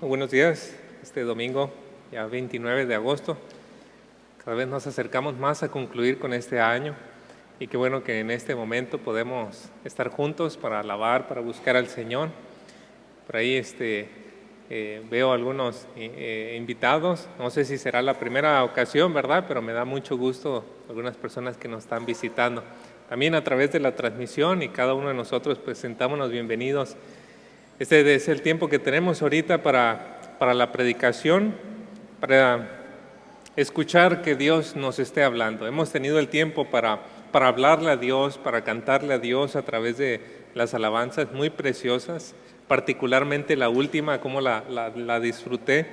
Muy buenos días, este domingo, ya 29 de agosto. Cada vez nos acercamos más a concluir con este año y qué bueno que en este momento podemos estar juntos para alabar, para buscar al Señor. Por ahí veo algunos invitados, no sé si será la primera ocasión, ¿verdad? Pero me da mucho gusto algunas personas que nos están visitando. También a través de la transmisión y cada uno de nosotros pues sentámonos bienvenidos. Este es el tiempo que tenemos ahorita para la predicación, para escuchar que Dios nos esté hablando. Hemos tenido el tiempo para hablarle a Dios, para cantarle a Dios a través de las alabanzas muy preciosas, particularmente la última, como la disfruté.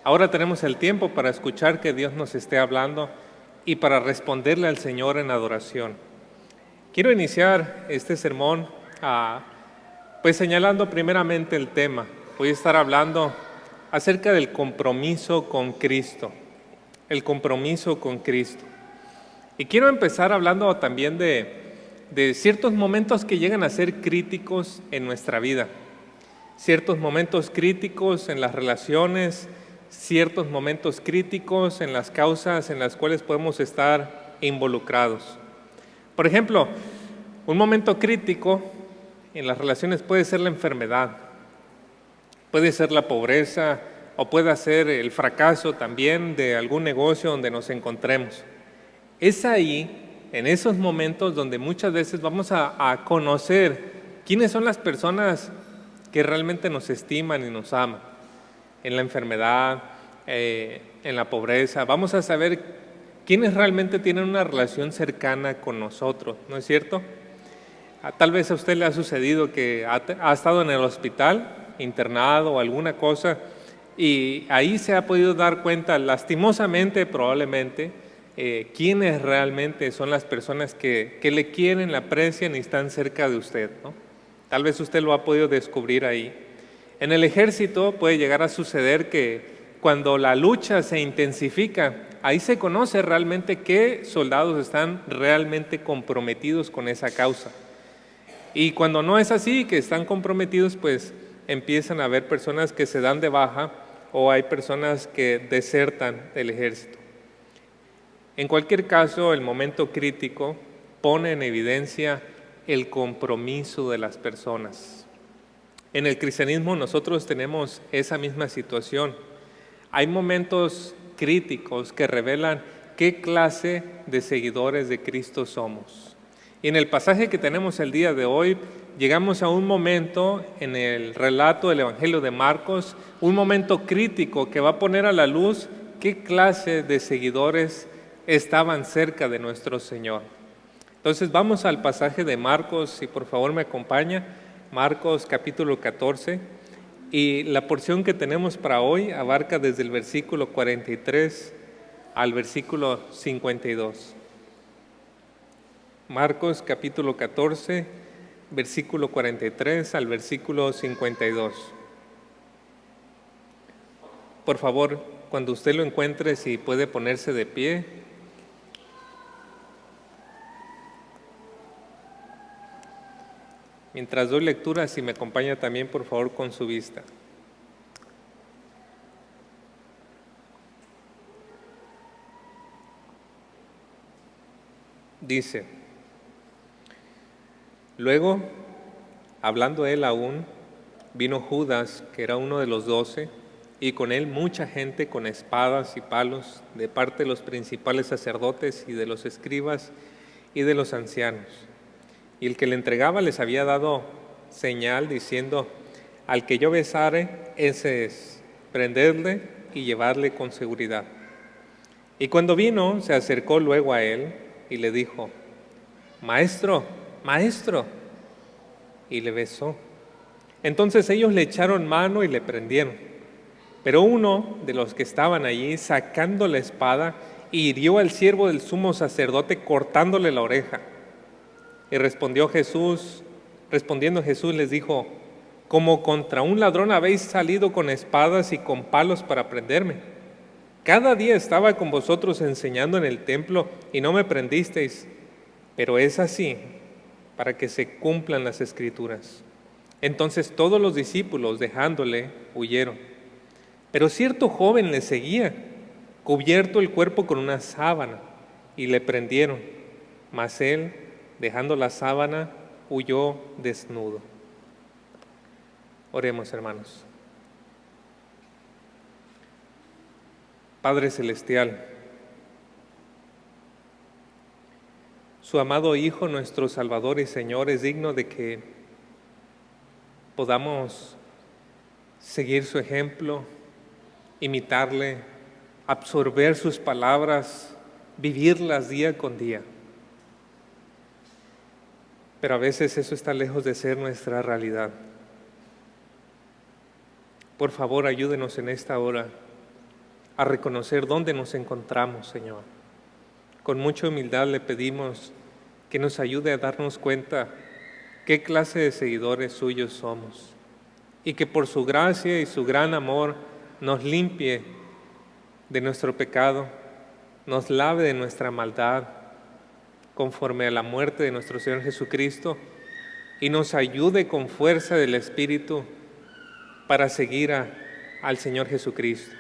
Ahora tenemos el tiempo para escuchar que Dios nos esté hablando y para responderle al Señor en adoración. Quiero iniciar este sermón pues señalando primeramente el tema. Voy a estar hablando acerca del compromiso con Cristo, el compromiso con Cristo. Y quiero empezar hablando también de ciertos momentos que llegan a ser críticos en nuestra vida, ciertos momentos críticos en las relaciones, ciertos momentos críticos en las causas en las cuales podemos estar involucrados. Por ejemplo, un momento crítico en las relaciones puede ser la enfermedad, puede ser la pobreza o puede ser el fracaso también de algún negocio donde nos encontremos. Es ahí, en esos momentos, donde muchas veces vamos a conocer quiénes son las personas que realmente nos estiman y nos aman. En la enfermedad, en la pobreza, vamos a saber quiénes realmente tienen una relación cercana con nosotros, ¿no es cierto? Tal vez a usted le ha sucedido que ha estado en el hospital, internado o alguna cosa, y ahí se ha podido dar cuenta, lastimosamente probablemente, quiénes realmente son las personas que le quieren, le aprecian y están cerca de usted, ¿no? Tal vez usted lo ha podido descubrir ahí. En el ejército puede llegar a suceder que cuando la lucha se intensifica, ahí se conoce realmente qué soldados están realmente comprometidos con esa causa. Y cuando no es así, que están comprometidos, pues empiezan a haber personas que se dan de baja o hay personas que desertan del ejército. En cualquier caso, el momento crítico pone en evidencia el compromiso de las personas. En el cristianismo nosotros tenemos esa misma situación. Hay momentos críticos que revelan qué clase de seguidores de Cristo somos. Y en el pasaje que tenemos el día de hoy, llegamos a un momento en el relato del Evangelio de Marcos, un momento crítico que va a poner a la luz qué clase de seguidores estaban cerca de nuestro Señor. Entonces vamos al pasaje de Marcos, si por favor me acompaña, Marcos capítulo 14, y la porción que tenemos para hoy abarca desde el versículo 43 al versículo 52. Marcos capítulo 14, versículo 43 al versículo 52. Por favor, cuando usted lo encuentre, si puede ponerse de pie. Mientras doy lectura, si me acompaña también, por favor, con su vista. Dice: Luego, hablando él aún, vino Judas, que era uno de los 12, y con él mucha gente con espadas y palos, de parte de los principales sacerdotes y de los escribas y de los ancianos. Y el que le entregaba les había dado señal, diciendo: al que yo besare, ese es, prendedle y llevarle con seguridad. Y cuando vino, se acercó luego a él y le dijo: Maestro, Maestro, y le besó. Entonces ellos le echaron mano y le prendieron. Pero uno de los que estaban allí, sacando la espada, hirió al siervo del sumo sacerdote, cortándole la oreja. Y respondiendo Jesús les dijo: como contra un ladrón habéis salido con espadas y con palos para prenderme. Cada día estaba con vosotros enseñando en el templo y no me prendisteis, pero es así para que se cumplan las Escrituras. Entonces todos los discípulos, dejándole, huyeron. Pero cierto joven le seguía, cubierto el cuerpo con una sábana, y le prendieron. Mas él, dejando la sábana, huyó desnudo. Oremos, hermanos. Padre Celestial, su amado Hijo, nuestro Salvador y Señor, es digno de que podamos seguir su ejemplo, imitarle, absorber sus palabras, vivirlas día con día. Pero a veces eso está lejos de ser nuestra realidad. Por favor, ayúdenos en esta hora a reconocer dónde nos encontramos, Señor. Con mucha humildad le pedimos que nos ayude a darnos cuenta qué clase de seguidores suyos somos y que por su gracia y su gran amor nos limpie de nuestro pecado, nos lave de nuestra maldad conforme a la muerte de nuestro Señor Jesucristo y nos ayude con fuerza del Espíritu para seguir al Señor Jesucristo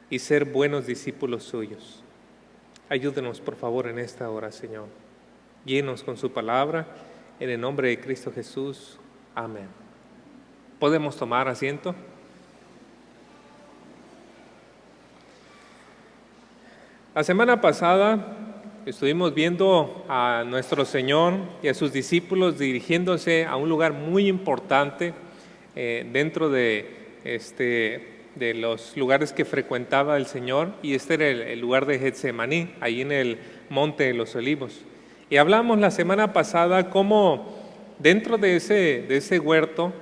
y ser buenos discípulos suyos. Ayúdenos, por favor, en esta hora, Señor. Guíenos con su palabra, en el nombre de Cristo Jesús. Amén. ¿Podemos tomar asiento? La semana pasada estuvimos viendo a nuestro Señor y a sus discípulos dirigiéndose a un lugar muy importante dentro de los lugares que frecuentaba el Señor, y este era el lugar de Getsemaní, ahí en el Monte de los Olivos. Y hablamos la semana pasada cómo dentro de ese huerto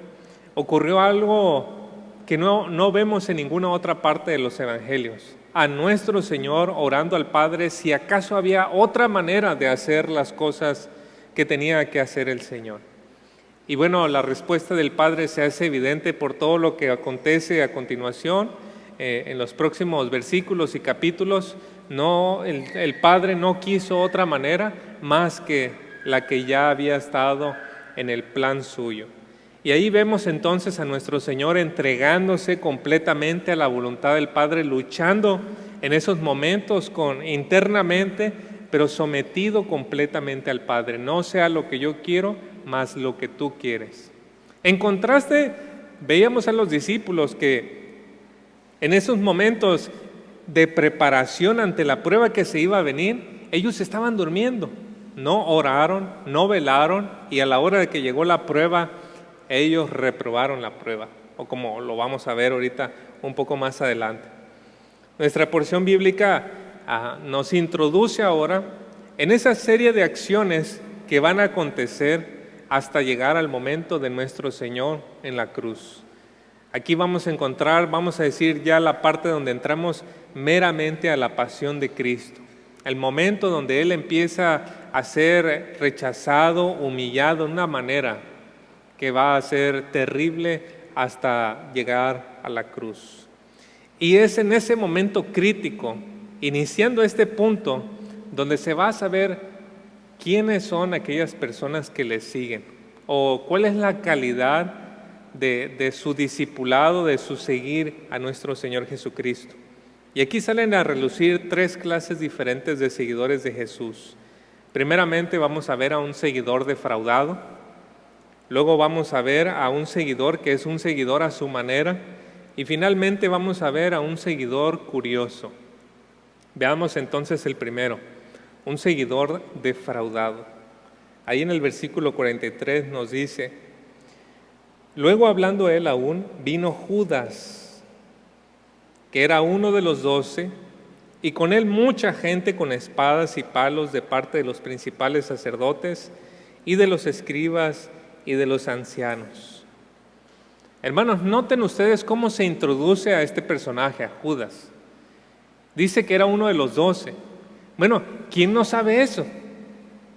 ocurrió algo que no vemos en ninguna otra parte de los evangelios. A nuestro Señor orando al Padre si acaso había otra manera de hacer las cosas que tenía que hacer el Señor. Y bueno, la respuesta del Padre se hace evidente por todo lo que acontece a continuación. En los próximos versículos y capítulos, el Padre no quiso otra manera más que la que ya había estado en el plan suyo. Y ahí vemos entonces a nuestro Señor entregándose completamente a la voluntad del Padre, luchando en esos momentos internamente, pero sometido completamente al Padre. No sea lo que yo quiero, más lo que tú quieres. En contraste, veíamos a los discípulos que en esos momentos de preparación ante la prueba que se iba a venir, ellos estaban durmiendo, no oraron, no velaron, y a la hora de que llegó la prueba, ellos reprobaron la prueba, o como lo vamos a ver ahorita un poco más adelante. Nuestra porción bíblica nos introduce ahora en esa serie de acciones que van a acontecer hasta llegar al momento de nuestro Señor en la cruz. Aquí vamos a decir ya la parte donde entramos meramente a la pasión de Cristo, el momento donde Él empieza a ser rechazado, humillado de una manera que va a ser terrible hasta llegar a la cruz. Y es en ese momento crítico, iniciando este punto, donde se va a saber quiénes son aquellas personas que le siguen, o cuál es la calidad de su discipulado, de su seguir a nuestro Señor Jesucristo. Y aquí salen a relucir tres clases diferentes de seguidores de Jesús. Primeramente vamos a ver a un seguidor defraudado, luego vamos a ver a un seguidor que es un seguidor a su manera, y finalmente vamos a ver a un seguidor curioso. Veamos entonces el primero, un seguidor defraudado. Ahí en el versículo 43 nos dice: luego hablando él aún, vino Judas, que era uno de los 12, y con él mucha gente con espadas y palos de parte de los principales sacerdotes y de los escribas y de los ancianos. Hermanos, noten ustedes cómo se introduce a este personaje, a Judas. Dice que era uno de los 12. Bueno, ¿quién no sabe eso?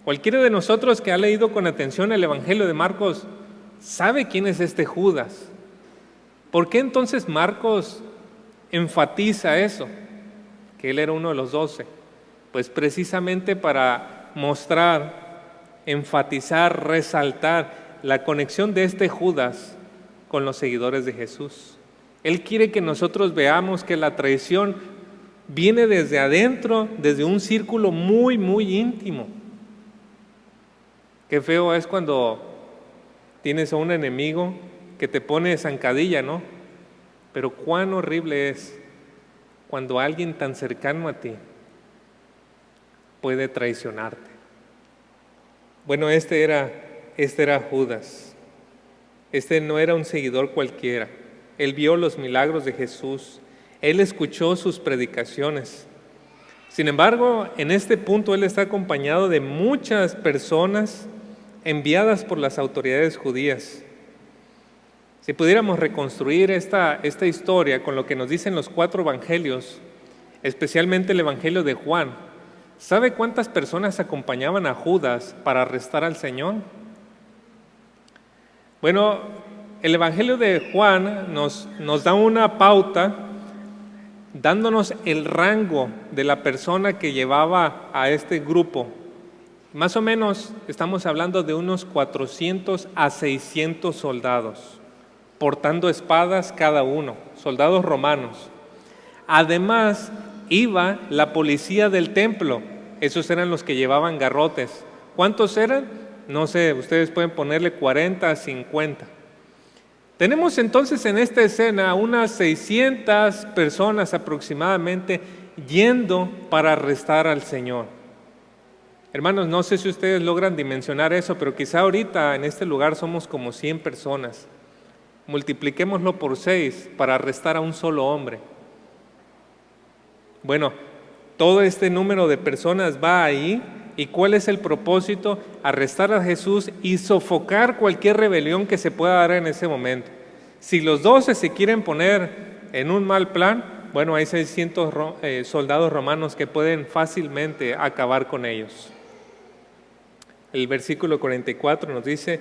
Cualquiera de nosotros que ha leído con atención el Evangelio de Marcos sabe quién es este Judas. ¿Por qué entonces Marcos enfatiza eso? Que él era uno de los 12. Pues precisamente para mostrar, enfatizar, resaltar la conexión de este Judas con los seguidores de Jesús. Él quiere que nosotros veamos que la traición viene desde adentro, desde un círculo muy, muy íntimo. Qué feo es cuando tienes a un enemigo que te pone zancadilla, ¿no? Pero cuán horrible es cuando alguien tan cercano a ti puede traicionarte. Bueno, este era Judas. Este no era un seguidor cualquiera. Él vio los milagros de Jesús. Él escuchó sus predicaciones. Sin embargo, en este punto él está acompañado de muchas personas enviadas por las autoridades judías. Si pudiéramos reconstruir esta historia con lo que nos dicen los 4 evangelios, especialmente el evangelio de Juan, ¿sabe cuántas personas acompañaban a Judas para arrestar al Señor? Bueno, el evangelio de Juan nos da una pauta dándonos el rango de la persona que llevaba a este grupo. Más o menos estamos hablando de unos 400 a 600 soldados, portando espadas cada uno, soldados romanos. Además, iba la policía del templo, esos eran los que llevaban garrotes. ¿Cuántos eran? No sé, ustedes pueden ponerle 40 a 50. Tenemos entonces en esta escena unas 600 personas aproximadamente yendo para arrestar al Señor. Hermanos, no sé si ustedes logran dimensionar eso, pero quizá ahorita en este lugar somos como 100 personas. Multipliquémoslo por 6 para arrestar a un solo hombre. Bueno, todo este número de personas va ahí. ¿Y cuál es el propósito? Arrestar a Jesús y sofocar cualquier rebelión que se pueda dar en ese momento. Si los 12 se quieren poner en un mal plan, bueno, hay 600 soldados romanos que pueden fácilmente acabar con ellos. El versículo 44 nos dice: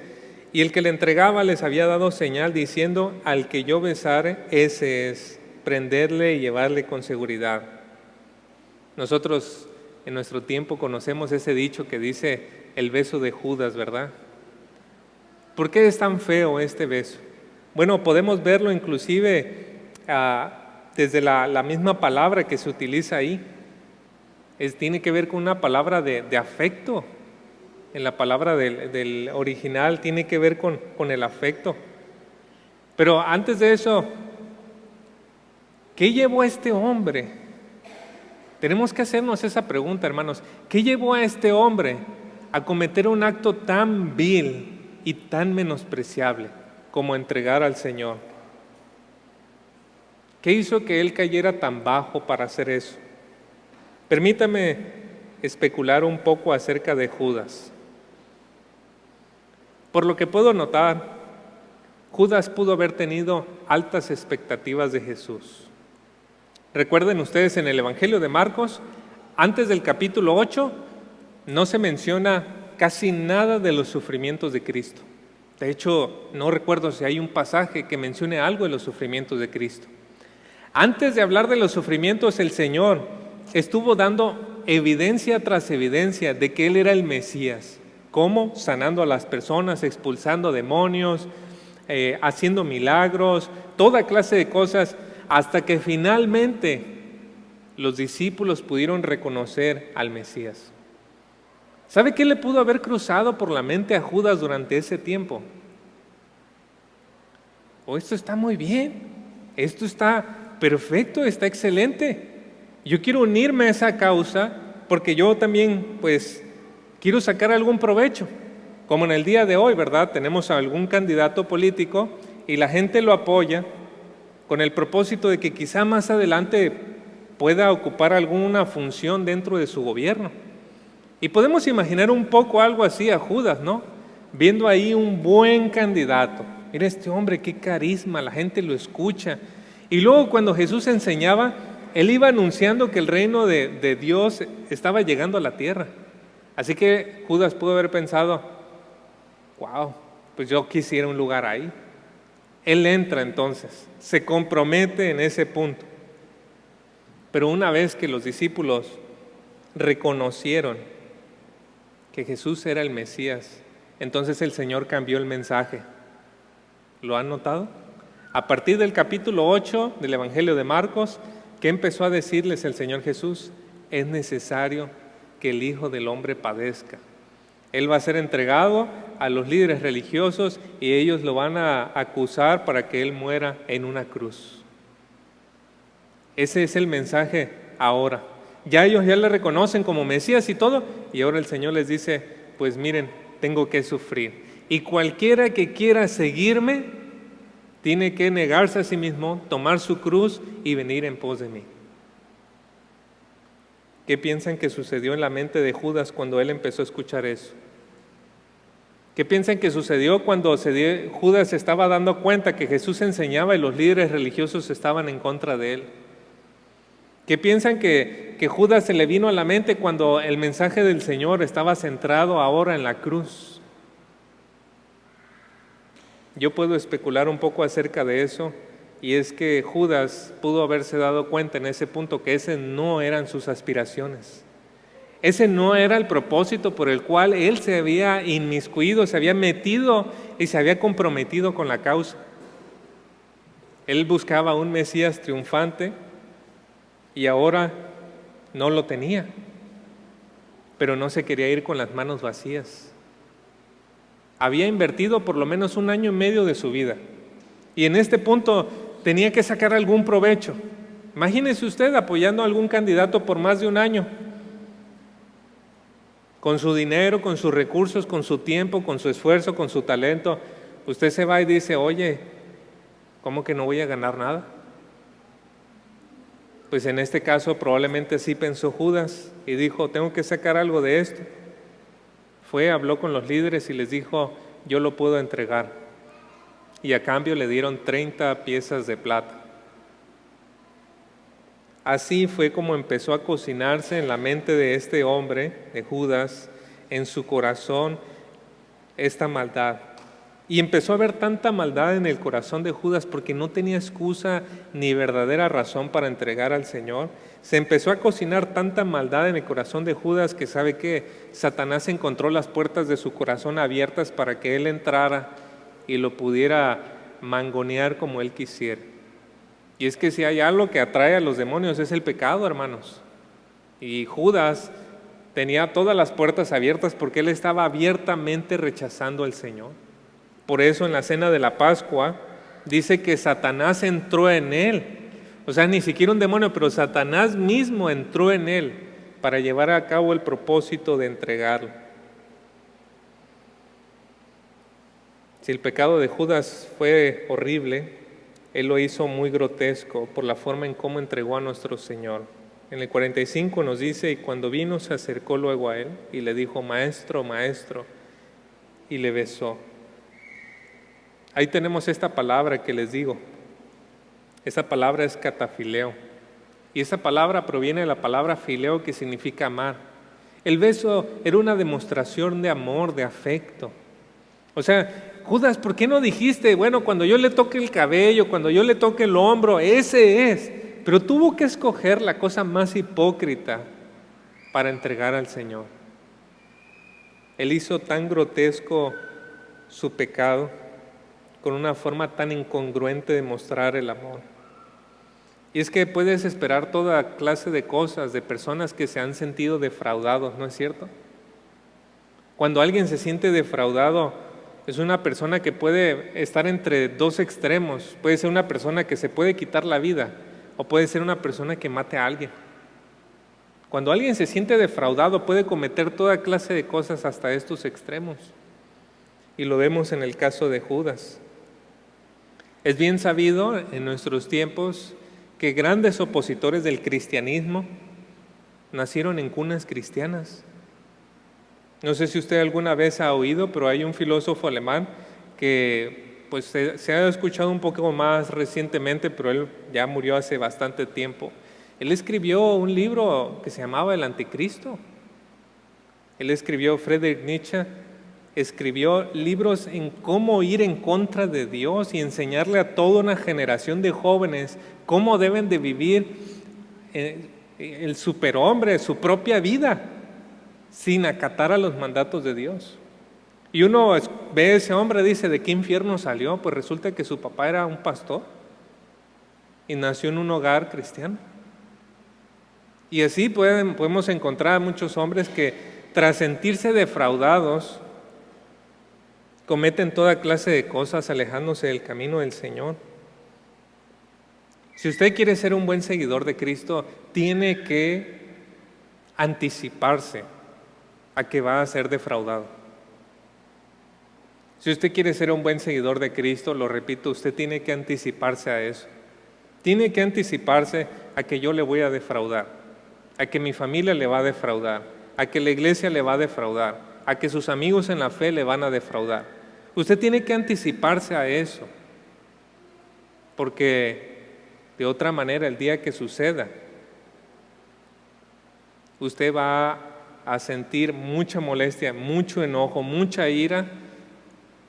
y el que le entregaba les había dado señal diciendo: al que yo besare, ese es, prenderle y llevarle con seguridad. Nosotros en nuestro tiempo conocemos ese dicho que dice el beso de Judas, ¿verdad? ¿Por qué es tan feo este beso? Bueno, podemos verlo inclusive desde la misma palabra que se utiliza ahí. Tiene que ver con una palabra de afecto. En la palabra del original tiene que ver con el afecto. Pero antes de eso, ¿qué llevó a este hombre? Tenemos que hacernos esa pregunta, hermanos. ¿Qué llevó a este hombre a cometer un acto tan vil y tan menospreciable como entregar al Señor? ¿Qué hizo que él cayera tan bajo para hacer eso? Permítame especular un poco acerca de Judas. Por lo que puedo notar, Judas pudo haber tenido altas expectativas de Jesús. Recuerden ustedes en el Evangelio de Marcos, antes del capítulo 8, no se menciona casi nada de los sufrimientos de Cristo. De hecho, no recuerdo si hay un pasaje que mencione algo de los sufrimientos de Cristo. Antes de hablar de los sufrimientos, el Señor estuvo dando evidencia tras evidencia de que Él era el Mesías. ¿Cómo? Sanando a las personas, expulsando demonios, haciendo milagros, toda clase de cosas, hasta que finalmente los discípulos pudieron reconocer al Mesías. ¿Sabe qué le pudo haber cruzado por la mente a Judas durante ese tiempo? Esto está muy bien, esto está perfecto, está excelente. Yo quiero unirme a esa causa porque yo también, quiero sacar algún provecho. Como en el día de hoy, ¿verdad? Tenemos a algún candidato político y la gente lo apoya con el propósito de que quizá más adelante pueda ocupar alguna función dentro de su gobierno. Y podemos imaginar un poco algo así a Judas, ¿no? Viendo ahí un buen candidato. Mira este hombre, qué carisma, la gente lo escucha. Y luego cuando Jesús enseñaba, él iba anunciando que el reino de Dios estaba llegando a la tierra. Así que Judas pudo haber pensado: wow, pues yo quisiera un lugar ahí. Él entra entonces, se compromete en ese punto. Pero una vez que los discípulos reconocieron que Jesús era el Mesías, entonces el Señor cambió el mensaje. ¿Lo han notado? A partir del capítulo 8 del Evangelio de Marcos, ¿qué empezó a decirles el Señor Jesús? Es necesario que el Hijo del Hombre padezca. Él va a ser entregado a los líderes religiosos y ellos lo van a acusar para que Él muera en una cruz. Ese es el mensaje ahora. Ya ellos ya le reconocen como Mesías y todo, y ahora el Señor les dice, pues miren, tengo que sufrir. Y cualquiera que quiera seguirme, tiene que negarse a sí mismo, tomar su cruz y venir en pos de mí. ¿Qué piensan que sucedió en la mente de Judas cuando él empezó a escuchar eso? ¿Qué piensan que sucedió cuando Judas se estaba dando cuenta que Jesús enseñaba y los líderes religiosos estaban en contra de él? ¿Qué piensan que Judas se le vino a la mente cuando el mensaje del Señor estaba centrado ahora en la cruz? Yo puedo especular un poco acerca de eso, y es que Judas pudo haberse dado cuenta en ese punto que ese no eran sus aspiraciones. Ese no era el propósito por el cual él se había inmiscuido, se había metido y se había comprometido con la causa. Él buscaba un Mesías triunfante y ahora no lo tenía, pero no se quería ir con las manos vacías. Había invertido por lo menos 1 año y medio de su vida y en este punto tenía que sacar algún provecho. Imagínese usted apoyando a algún candidato por más de 1 año, con su dinero, con sus recursos, con su tiempo, con su esfuerzo, con su talento. Usted se va y dice, oye, ¿cómo que no voy a ganar nada? Pues en este caso probablemente sí pensó Judas y dijo, tengo que sacar algo de esto. Fue, habló con los líderes y les dijo, yo lo puedo entregar. Y a cambio le dieron 30 piezas de plata. Así fue como empezó a cocinarse en la mente de este hombre, de Judas, en su corazón, esta maldad. Y empezó a haber tanta maldad en el corazón de Judas porque no tenía excusa ni verdadera razón para entregar al Señor. Se empezó a cocinar tanta maldad en el corazón de Judas que sabe que Satanás encontró las puertas de su corazón abiertas para que él entrara y lo pudiera mangonear como él quisiera. Y es que si hay algo que atrae a los demonios es el pecado, hermanos. Y Judas tenía todas las puertas abiertas porque él estaba abiertamente rechazando al Señor. Por eso en la cena de la Pascua dice que Satanás entró en él. O sea, ni siquiera un demonio, pero Satanás mismo entró en él para llevar a cabo el propósito de entregarlo. Si el pecado de Judas fue horrible, él lo hizo muy grotesco por la forma en cómo entregó a nuestro Señor. En el 45 nos dice, y cuando vino se acercó luego a él y le dijo, maestro, maestro, y le besó. Ahí tenemos esta palabra que les digo. Esa palabra es catafileo. Y esa palabra proviene de la palabra fileo, que significa amar. El beso era una demostración de amor, de afecto. O sea, Judas, ¿por qué no dijiste, bueno, cuando yo le toque el cabello, cuando yo le toque el hombro, ese es? Pero tuvo que escoger la cosa más hipócrita para entregar al Señor. Él hizo tan grotesco su pecado, con una forma tan incongruente de mostrar el amor. Y es que puedes esperar toda clase de cosas de personas que se han sentido defraudados, ¿no es cierto? Cuando alguien se siente defraudado, es una persona que puede estar entre dos extremos. Puede ser una persona que se puede quitar la vida, o puede ser una persona que mate a alguien. Cuando alguien se siente defraudado, puede cometer toda clase de cosas hasta estos extremos. Y lo vemos en el caso de Judas. Es bien sabido en nuestros tiempos que grandes opositores del cristianismo nacieron en cunas cristianas. No sé si usted alguna vez ha oído, pero hay un filósofo alemán que pues se ha escuchado un poco más recientemente, pero él ya murió hace bastante tiempo. Él escribió un libro que se llamaba El Anticristo. Él escribió, Friedrich Nietzsche, escribió libros en cómo ir en contra de Dios y enseñarle a toda una generación de jóvenes cómo deben de vivir el superhombre, su propia vida, sin acatar a los mandatos de Dios. Y uno ve a ese hombre y dice, ¿de qué infierno salió? Pues resulta que su papá era un pastor y nació en un hogar cristiano. Y así podemos encontrar muchos hombres que tras sentirse defraudados cometen toda clase de cosas alejándose del camino del Señor. Si usted quiere ser un buen seguidor de Cristo, tiene que anticiparse a que va a ser defraudado. Si usted quiere ser un buen seguidor de Cristo, lo repito, usted tiene que anticiparse a eso. Tiene que anticiparse a que yo le voy a defraudar, a que mi familia le va a defraudar, a que la iglesia le va a defraudar, a que sus amigos en la fe le van a defraudar. Usted tiene que anticiparse a eso, porque de otra manera el día que suceda, usted va a sentir mucha molestia, mucho enojo, mucha ira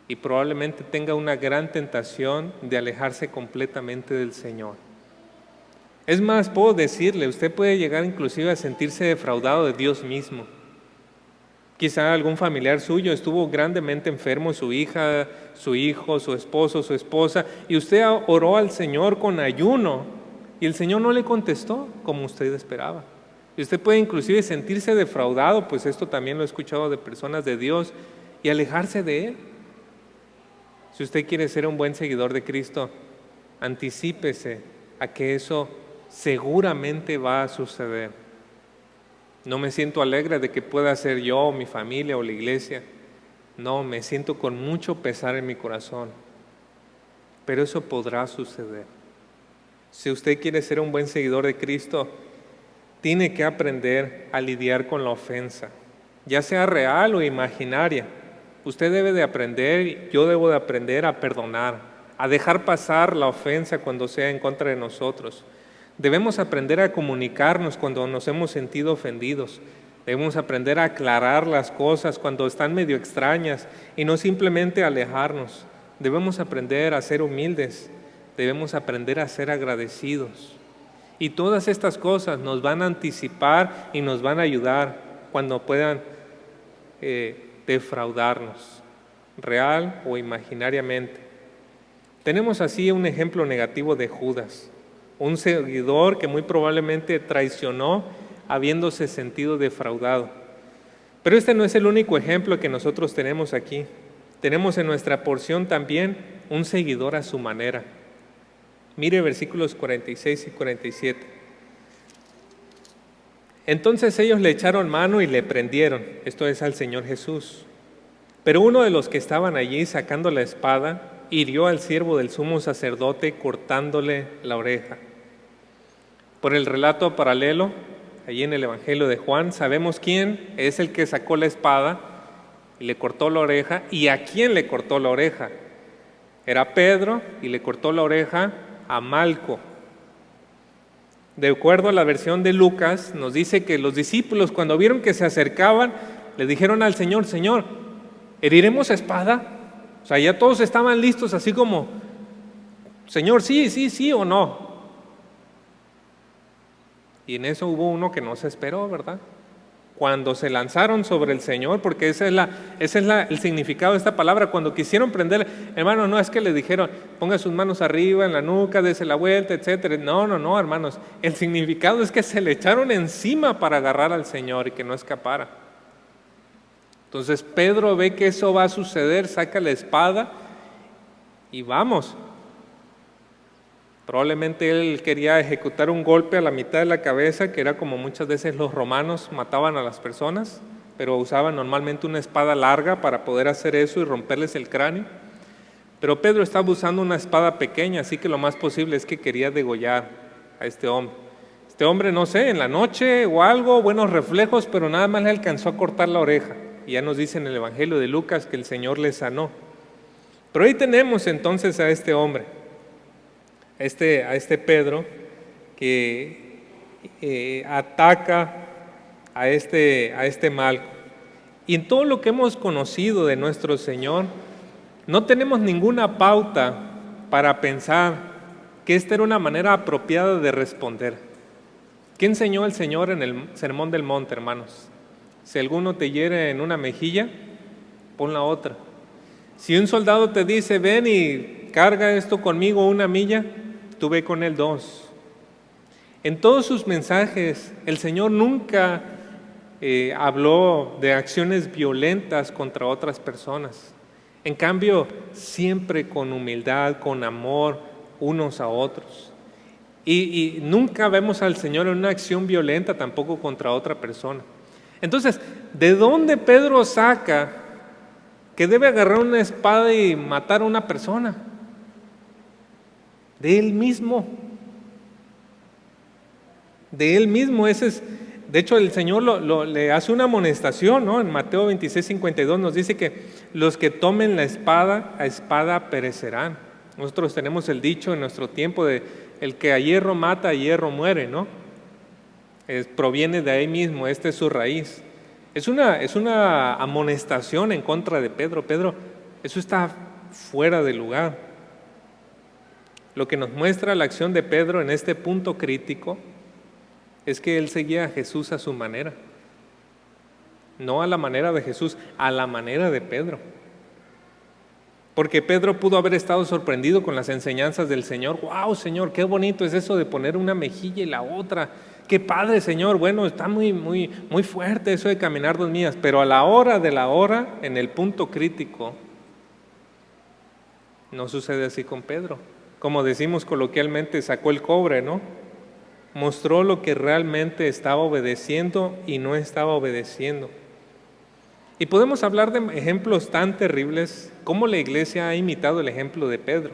y probablemente tenga una gran tentación de alejarse completamente del Señor. Es más, puedo decirle, usted puede llegar inclusive a sentirse defraudado de Dios mismo. Quizá algún familiar suyo estuvo grandemente enfermo, su hija, su hijo, su esposo, su esposa, y usted oró al Señor con ayuno y el Señor no le contestó como usted esperaba. Y usted puede inclusive sentirse defraudado, pues esto también lo he escuchado de personas de Dios, y alejarse de Él. Si usted quiere ser un buen seguidor de Cristo, anticípese a que eso seguramente va a suceder. No me siento alegre de que pueda ser yo, mi familia o la iglesia. No, me siento con mucho pesar en mi corazón. Pero eso podrá suceder. Si usted quiere ser un buen seguidor de Cristo, tiene que aprender a lidiar con la ofensa, ya sea real o imaginaria. Usted debe de aprender, yo debo de aprender a perdonar, a dejar pasar la ofensa cuando sea en contra de nosotros. Debemos aprender a comunicarnos cuando nos hemos sentido ofendidos. Debemos aprender a aclarar las cosas cuando están medio extrañas y no simplemente alejarnos. Debemos aprender a ser humildes. Debemos aprender a ser agradecidos. Y todas estas cosas nos van a anticipar y nos van a ayudar cuando puedan defraudarnos, real o imaginariamente. Tenemos así un ejemplo negativo de Judas, un seguidor que muy probablemente traicionó habiéndose sentido defraudado. Pero este no es el único ejemplo que nosotros tenemos aquí. Tenemos en nuestra porción también un seguidor a su manera. Mire versículos 46 y 47. Entonces ellos le echaron mano y le prendieron, esto es al Señor Jesús. Pero uno de los que estaban allí sacando la espada, hirió al siervo del sumo sacerdote cortándole la oreja. Por el relato paralelo, allí en el Evangelio de Juan, sabemos quién es el que sacó la espada y le cortó la oreja y a quién le cortó la oreja. Era Pedro y le cortó la oreja a Malco. De acuerdo a la versión de Lucas, nos dice que los discípulos cuando vieron que se acercaban, le dijeron al Señor, Señor, ¿heriremos a espada? O sea, ya todos estaban listos así como, Señor, sí o no. Y en eso hubo uno que no se esperó, ¿verdad? Cuando se lanzaron sobre el Señor, porque ese es el significado de esta palabra, cuando quisieron prender, hermano, no es que le dijeron, ponga sus manos arriba en la nuca, dése la vuelta, etcétera. No, hermanos, el significado es que se le echaron encima para agarrar al Señor y que no escapara. Entonces Pedro ve que eso va a suceder, saca la espada y vamos. Probablemente él quería ejecutar un golpe a la mitad de la cabeza, que era como muchas veces los romanos mataban a las personas, pero usaban normalmente una espada larga para poder hacer eso y romperles el cráneo. Pero Pedro estaba usando una espada pequeña, así que lo más posible es que quería degollar a este hombre. Este hombre, no sé, en la noche o algo, buenos reflejos, pero nada más le alcanzó a cortar la oreja. Y ya nos dice en el Evangelio de Lucas que el Señor le sanó. Pero ahí tenemos entonces a este hombre, a este Pedro, que ataca a este Malco. Y en todo lo que hemos conocido de nuestro Señor, no tenemos ninguna pauta para pensar que esta era una manera apropiada de responder. ¿Qué enseñó el Señor en el Sermón del Monte, hermanos? Si alguno te hiere en una mejilla, pon la otra. Si un soldado te dice, ven y carga esto conmigo 1 milla, tú ve con él 2. En todos sus mensajes, el Señor nunca habló de acciones violentas contra otras personas. En cambio, siempre con humildad, con amor, unos a otros. Y nunca vemos al Señor en una acción violenta tampoco contra otra persona. Entonces, ¿de dónde Pedro saca que debe agarrar una espada y matar a una persona? De él mismo. De él mismo. De hecho, el Señor le hace una amonestación, ¿no? En Mateo 26:52 nos dice que los que tomen la espada, a espada perecerán. Nosotros tenemos el dicho en nuestro tiempo de el que a hierro mata, a hierro muere, ¿no? Proviene de ahí mismo, esta es su raíz. Es una amonestación en contra de Pedro. Pedro, eso está fuera de lugar. Lo que nos muestra la acción de Pedro en este punto crítico es que él seguía a Jesús a su manera. No a la manera de Jesús, a la manera de Pedro. Porque Pedro pudo haber estado sorprendido con las enseñanzas del Señor. ¡Wow, Señor, qué bonito es eso de poner una mejilla y la otra! ¡Qué padre, Señor! Bueno, está muy fuerte eso de caminar 2 millas. Pero a la hora de la hora, en el punto crítico, no sucede así con Pedro. Como decimos coloquialmente, sacó el cobre, ¿no? Mostró lo que realmente estaba obedeciendo y no estaba obedeciendo. Y podemos hablar de ejemplos tan terribles como la iglesia ha imitado el ejemplo de Pedro.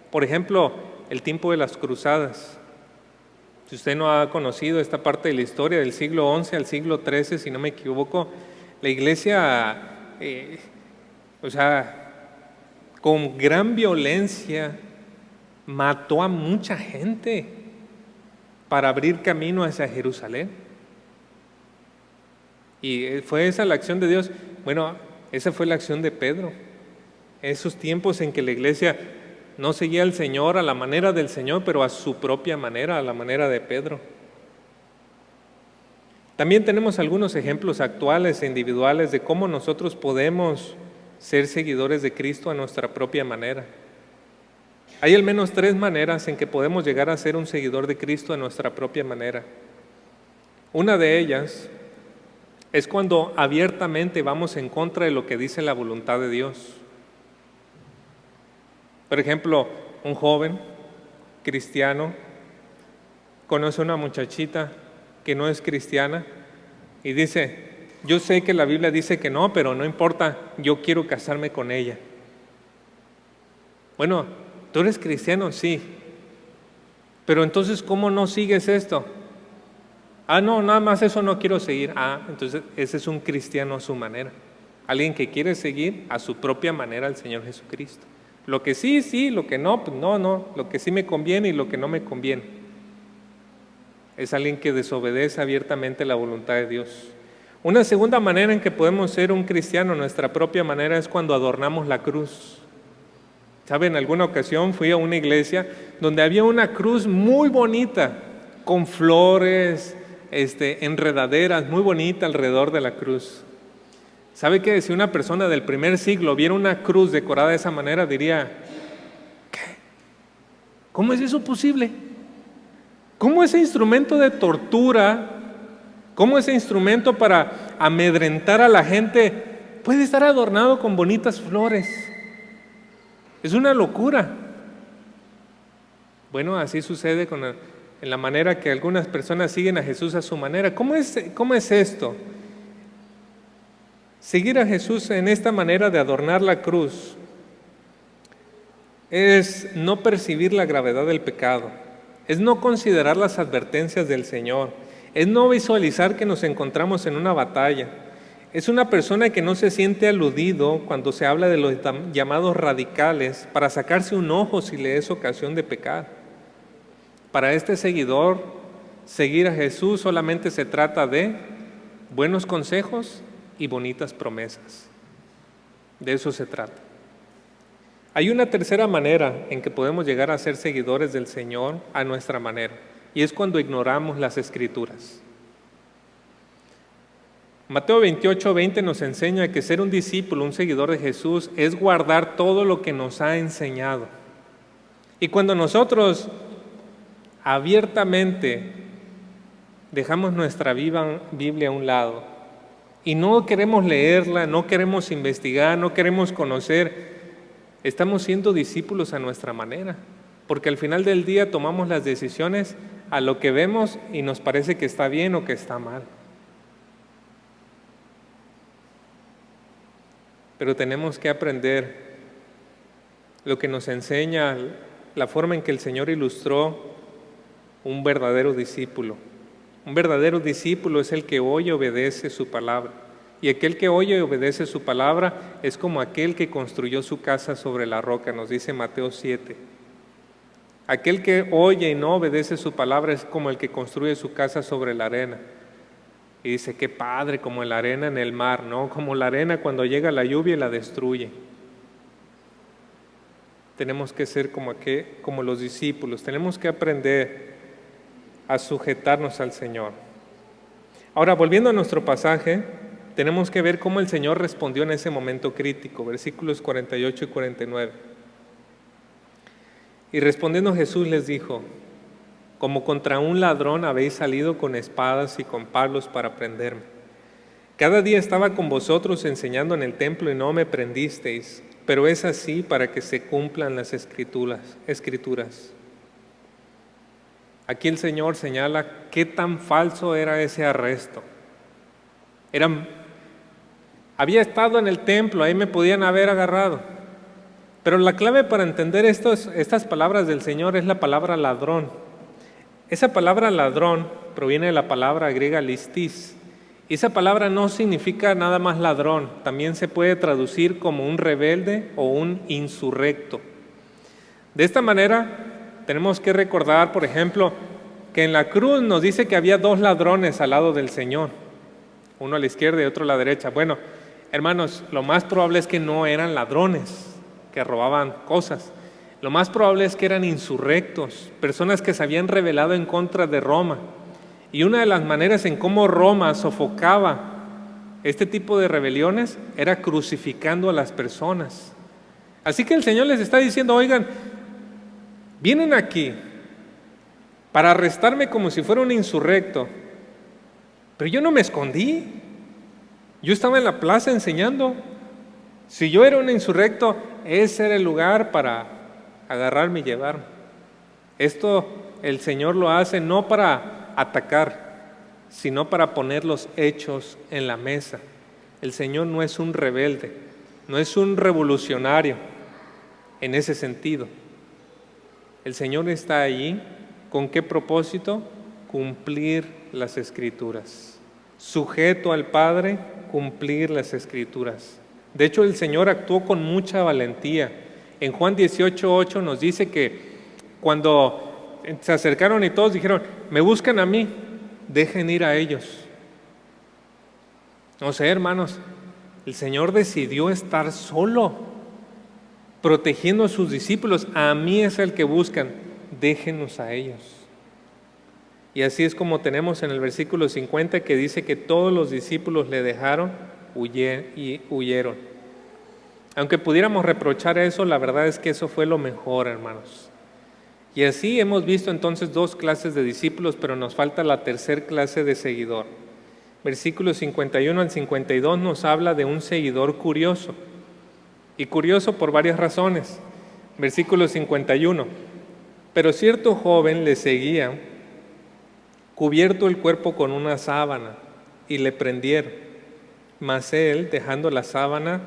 Por ejemplo, el tiempo de las cruzadas. Si usted no ha conocido esta parte de la historia del siglo XI al siglo XIII, si no me equivoco, la iglesia, con gran violencia mató a mucha gente para abrir camino hacia Jerusalén. ¿Y fue esa la acción de Dios? Bueno, esa fue la acción de Pedro. Esos tiempos en que la iglesia no seguía al Señor a la manera del Señor, pero a su propia manera, a la manera de Pedro. También tenemos algunos ejemplos actuales e individuales de cómo nosotros podemos ser seguidores de Cristo a nuestra propia manera. Hay al menos 3 maneras en que podemos llegar a ser un seguidor de Cristo a nuestra propia manera. Una de ellas es cuando abiertamente vamos en contra de lo que dice la voluntad de Dios. Por ejemplo, un joven cristiano conoce a una muchachita que no es cristiana y dice, yo sé que la Biblia dice que no, pero no importa, yo quiero casarme con ella. Bueno, ¿tú eres cristiano? Sí. Pero entonces, ¿cómo no sigues esto? No, nada más eso no quiero seguir. Entonces ese es un cristiano a su manera. Alguien que quiere seguir a su propia manera al Señor Jesucristo. Lo que sí, lo que no, pues no. Lo que sí me conviene y lo que no me conviene. Es alguien que desobedece abiertamente la voluntad de Dios. Una segunda manera en que podemos ser un cristiano a nuestra propia manera es cuando adornamos la cruz. ¿Sabe? En alguna ocasión fui a una iglesia donde había una cruz muy bonita, con flores, enredaderas, muy bonita alrededor de la cruz. ¿Sabe que si una persona del primer siglo viera una cruz decorada de esa manera, diría, ¿qué? ¿Cómo es eso posible? ¿Cómo ese instrumento de tortura, cómo ese instrumento para amedrentar a la gente puede estar adornado con bonitas flores? Es una locura. Bueno, así sucede en la manera que algunas personas siguen a Jesús a su manera. ¿Cómo es esto? Seguir a Jesús en esta manera de adornar la cruz es no percibir la gravedad del pecado, es no considerar las advertencias del Señor, es no visualizar que nos encontramos en una batalla. Es una persona que no se siente aludido cuando se habla de los llamados radicales para sacarse un ojo si le es ocasión de pecar. Para este seguidor, seguir a Jesús solamente se trata de buenos consejos y bonitas promesas. De eso se trata. Hay una tercera manera en que podemos llegar a ser seguidores del Señor a nuestra manera, y es cuando ignoramos las Escrituras. Mateo 28:20 nos enseña que ser un discípulo, un seguidor de Jesús, es guardar todo lo que nos ha enseñado. Y cuando nosotros abiertamente dejamos nuestra Biblia a un lado y no queremos leerla, no queremos investigar, no queremos conocer, estamos siendo discípulos a nuestra manera, porque al final del día tomamos las decisiones a lo que vemos y nos parece que está bien o que está mal. Pero tenemos que aprender lo que nos enseña la forma en que el Señor ilustró un verdadero discípulo. Un verdadero discípulo es el que oye y obedece su palabra. Y aquel que oye y obedece su palabra es como aquel que construyó su casa sobre la roca, nos dice Mateo 7. Aquel que oye y no obedece su palabra es como el que construye su casa sobre la arena. Y dice, qué padre, como la arena en el mar, ¿no? Como la arena cuando llega la lluvia y la destruye. Tenemos que ser como los discípulos, tenemos que aprender a sujetarnos al Señor. Ahora, volviendo a nuestro pasaje, tenemos que ver cómo el Señor respondió en ese momento crítico, versículos 48 y 49. Y respondiendo Jesús les dijo, como contra un ladrón habéis salido con espadas y con palos para prenderme. Cada día estaba con vosotros enseñando en el templo y no me prendisteis, pero es así para que se cumplan las escrituras. Aquí el Señor señala qué tan falso era ese arresto. Había estado en el templo, ahí me podían haber agarrado. Pero la clave para entender estas palabras del Señor es la palabra ladrón. Esa palabra ladrón proviene de la palabra griega listis. Y esa palabra no significa nada más ladrón, también se puede traducir como un rebelde o un insurrecto. De esta manera, tenemos que recordar, por ejemplo, que en la cruz nos dice que había dos ladrones al lado del Señor, uno a la izquierda y otro a la derecha. Bueno, hermanos, lo más probable es que no eran ladrones que robaban cosas. Lo más probable es que eran insurrectos, personas que se habían rebelado en contra de Roma. Y una de las maneras en cómo Roma sofocaba este tipo de rebeliones era crucificando a las personas. Así que el Señor les está diciendo, oigan, vienen aquí para arrestarme como si fuera un insurrecto, pero yo no me escondí, yo estaba en la plaza enseñando. Si yo era un insurrecto, ese era el lugar para agarrarme y llevarme. Esto el Señor lo hace no para atacar, sino para poner los hechos en la mesa. El Señor no es un rebelde, no es un revolucionario en ese sentido. El Señor está allí, ¿con qué propósito? Cumplir las Escrituras. Sujeto al Padre, cumplir las Escrituras. De hecho, el Señor actuó con mucha valentía. En Juan 18:8 nos dice que cuando se acercaron y todos dijeron, me buscan a mí, dejen ir a ellos. No sé, hermanos, el Señor decidió estar solo, protegiendo a sus discípulos. A mí es el que buscan, déjenos a ellos. Y así es como tenemos en el versículo 50 que dice que todos los discípulos le dejaron y huyeron. Aunque pudiéramos reprochar eso, la verdad es que eso fue lo mejor, hermanos. Y así hemos visto entonces dos clases de discípulos, pero nos falta la tercera clase de seguidor. Versículos 51 al 52 nos habla de un seguidor curioso. Y curioso por varias razones. Versículo 51. Pero cierto joven le seguía, cubierto el cuerpo con una sábana, y le prendieron. Mas él, dejando la sábana,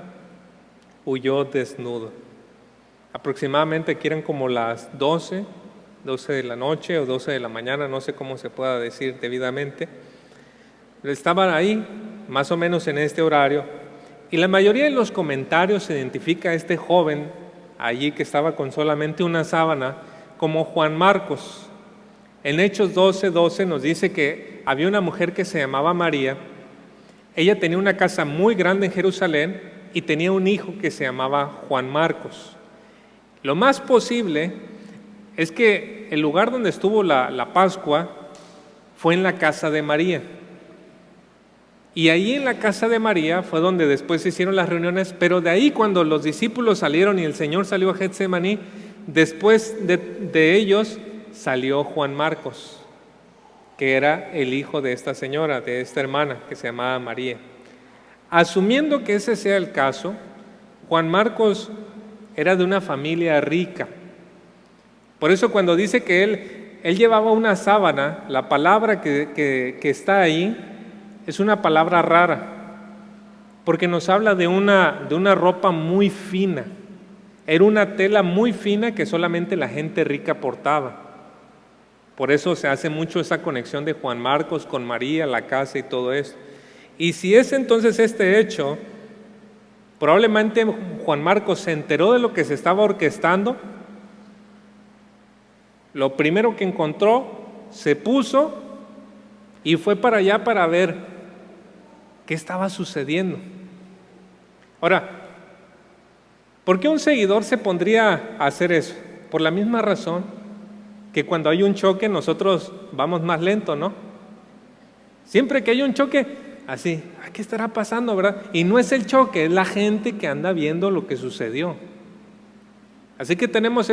huyó desnudo. Aproximadamente aquí eran como las 12 de la noche o 12 de la mañana, no sé cómo se pueda decir debidamente. Estaban ahí, más o menos en este horario, y la mayoría de los comentarios se identifica a este joven allí que estaba con solamente una sábana como Juan Marcos. En Hechos 12:12 nos dice que había una mujer que se llamaba María. Ella tenía una casa muy grande en Jerusalén y tenía un hijo que se llamaba Juan Marcos. Lo más posible es que el lugar donde estuvo la Pascua fue en la casa de María. Y ahí en la casa de María fue donde después se hicieron las reuniones, pero de ahí cuando los discípulos salieron y el Señor salió a Getsemaní, después de ellos salió Juan Marcos, que era el hijo de esta señora, de esta hermana que se llamaba María. Asumiendo que ese sea el caso, Juan Marcos era de una familia rica. Por eso cuando dice que él llevaba una sábana, la palabra que está ahí es una palabra rara, porque nos habla de una ropa muy fina. Era una tela muy fina que solamente la gente rica portaba. Por eso se hace mucho esa conexión de Juan Marcos con María, la casa y todo esto. Y si es entonces este hecho, probablemente Juan Marcos se enteró de lo que se estaba orquestando. Lo primero que encontró, se puso y fue para allá para ver qué estaba sucediendo. Ahora, ¿por qué un seguidor se pondría a hacer eso? Por la misma razón que cuando hay un choque nosotros vamos más lento, ¿no? Siempre que hay un choque, así, ¿qué estará pasando, verdad? Y no es el choque, es la gente que anda viendo lo que sucedió. Así que tenemos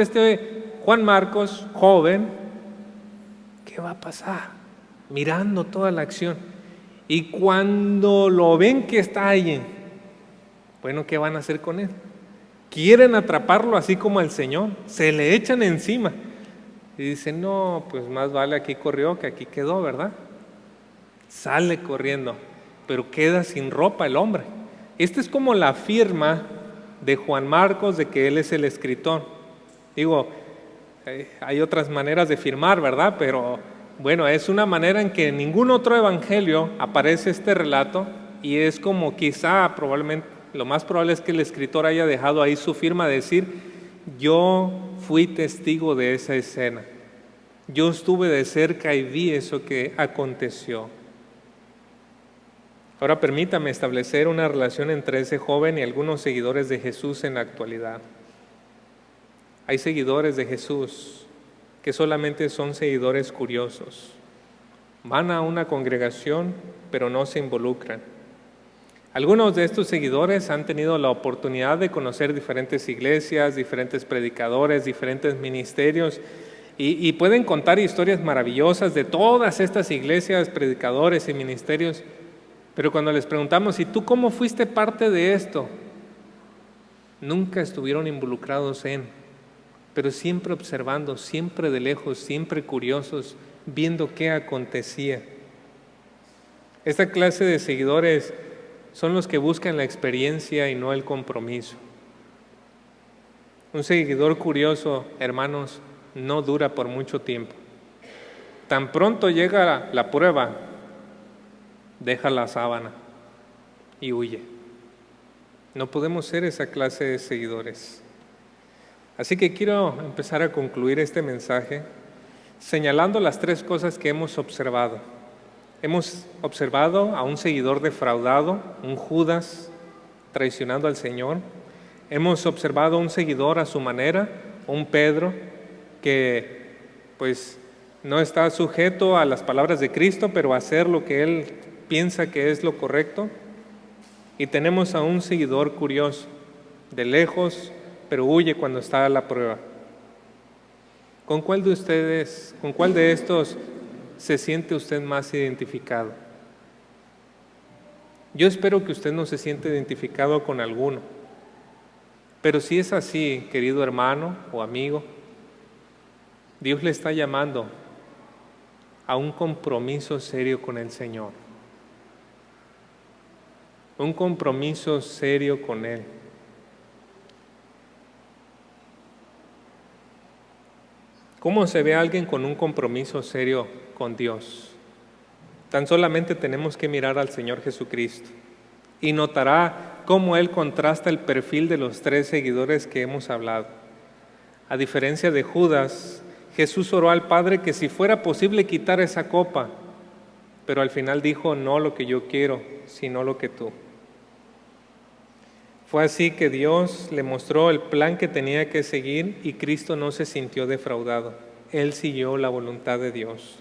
Juan Marcos, joven, ¿qué va a pasar? Mirando toda la acción. Y cuando lo ven que está ahí, bueno, ¿qué van a hacer con él? Quieren atraparlo así como al Señor, se le echan encima. Y dicen, no, pues más vale aquí corrió que aquí quedó, ¿verdad? Sale corriendo, pero queda sin ropa el hombre. Esta es como la firma de Juan Marcos de que él es el escritor. Digo, hay otras maneras de firmar, ¿verdad? Pero bueno, es una manera en que en ningún otro evangelio aparece este relato y es como quizá probablemente, lo más probable es que el escritor haya dejado ahí su firma de decir, yo fui testigo de esa escena. Yo estuve de cerca y vi eso que aconteció. Ahora permítame establecer una relación entre ese joven y algunos seguidores de Jesús en la actualidad. Hay seguidores de Jesús que solamente son seguidores curiosos. Van a una congregación, pero no se involucran. Algunos de estos seguidores han tenido la oportunidad de conocer diferentes iglesias, diferentes predicadores, diferentes ministerios, y pueden contar historias maravillosas de todas estas iglesias, predicadores y ministerios. Pero cuando les preguntamos, ¿y tú cómo fuiste parte de esto? Nunca estuvieron involucrados pero siempre observando, siempre de lejos, siempre curiosos, viendo qué acontecía. Esta clase de seguidores son los que buscan la experiencia y no el compromiso. Un seguidor curioso, hermanos, no dura por mucho tiempo. Tan pronto llega la prueba, deja la sábana y huye. No podemos ser esa clase de seguidores. Así que quiero empezar a concluir este mensaje señalando las tres cosas que hemos observado. Hemos observado a un seguidor defraudado, un Judas traicionando al Señor. Hemos observado a un seguidor a su manera, un Pedro que pues no está sujeto a las palabras de Cristo, pero a hacer lo que él piensa que es lo correcto. Y tenemos a un seguidor curioso, de lejos, pero huye cuando está la prueba. ¿Con cuál de estos se siente usted más identificado? Yo espero que usted no se siente identificado con alguno. Pero si es así, querido hermano o amigo, Dios le está llamando a un compromiso serio con el Señor. Un compromiso serio con Él. ¿Cómo se ve a alguien con un compromiso serio con Dios? Tan solamente tenemos que mirar al Señor Jesucristo y notará cómo Él contrasta el perfil de los tres seguidores que hemos hablado. A diferencia de Judas, Jesús oró al Padre que si fuera posible quitar esa copa, pero al final dijo, no lo que yo quiero, sino lo que tú. Fue así que Dios le mostró el plan que tenía que seguir y Cristo no se sintió defraudado. Él siguió la voluntad de Dios.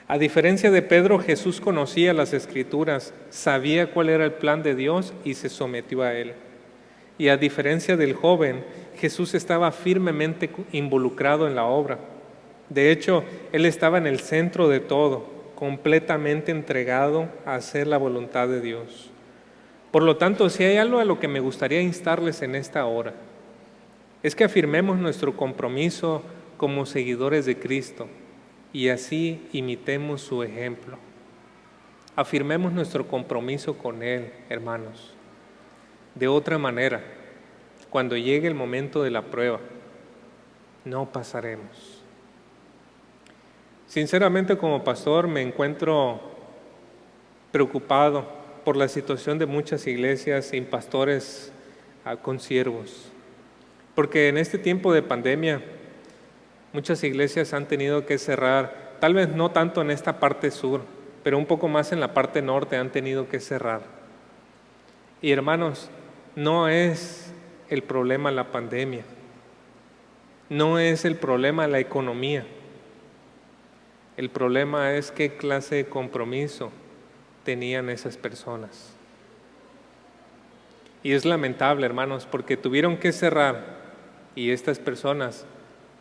A diferencia de Pedro, Jesús conocía las Escrituras, sabía cuál era el plan de Dios y se sometió a él. Y a diferencia del joven, Jesús estaba firmemente involucrado en la obra. De hecho, Él estaba en el centro de todo, completamente entregado a hacer la voluntad de Dios. Por lo tanto, si hay algo a lo que me gustaría instarles en esta hora, es que afirmemos nuestro compromiso como seguidores de Cristo y así imitemos su ejemplo. Afirmemos nuestro compromiso con Él, hermanos. De otra manera, cuando llegue el momento de la prueba, no pasaremos. Sinceramente, como pastor, me encuentro preocupado por la situación de muchas iglesias sin pastores con siervos. Porque en este tiempo de pandemia, muchas iglesias han tenido que cerrar, tal vez no tanto en esta parte sur, pero un poco más en la parte norte han tenido que cerrar. Y hermanos, no es el problema la pandemia, no es el problema la economía. El problema es qué clase de compromiso tenían esas personas. Y es lamentable, hermanos, porque tuvieron que cerrar y estas personas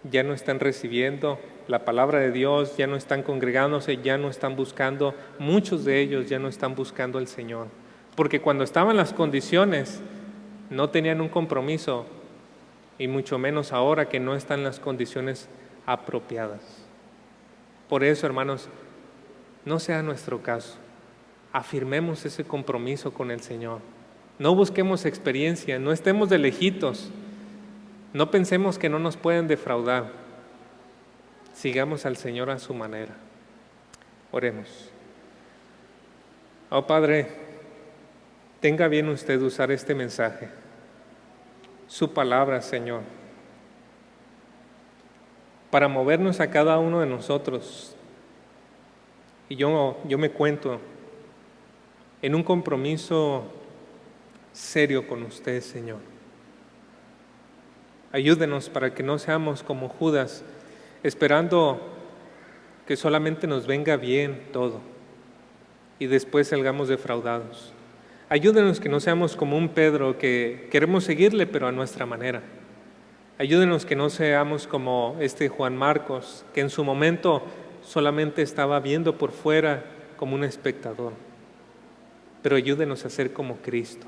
ya no están recibiendo la palabra de Dios, ya no están congregándose, ya no están buscando, muchos de ellos ya no están buscando al Señor. Porque cuando estaban las condiciones, no tenían un compromiso, y mucho menos ahora que no están las condiciones apropiadas. Por eso, hermanos, no sea nuestro caso. Afirmemos ese compromiso con el Señor. No busquemos experiencia, no estemos de lejitos. No pensemos que no nos pueden defraudar. Sigamos al Señor a su manera. Oremos. Oh Padre, tenga bien usted usar este mensaje, su palabra, Señor, para movernos a cada uno de nosotros. Y yo me cuento en un compromiso serio con usted, Señor. Ayúdenos para que no seamos como Judas, esperando que solamente nos venga bien todo y después salgamos defraudados. Ayúdenos que no seamos como un Pedro que queremos seguirle pero a nuestra manera. Ayúdenos que no seamos como este Juan Marcos, que en su momento solamente estaba viendo por fuera como un espectador. Pero ayúdenos a ser como Cristo,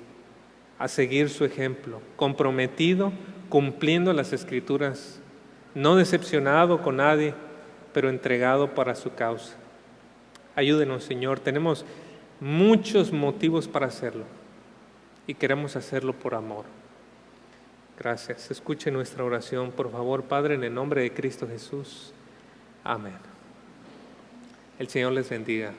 a seguir su ejemplo, comprometido, cumpliendo las Escrituras, no decepcionado con nadie, pero entregado para su causa. Ayúdenos, Señor, tenemos muchos motivos para hacerlo y queremos hacerlo por amor. Gracias. Escuche nuestra oración, por favor, Padre, en el nombre de Cristo Jesús. Amén. El Señor les bendiga.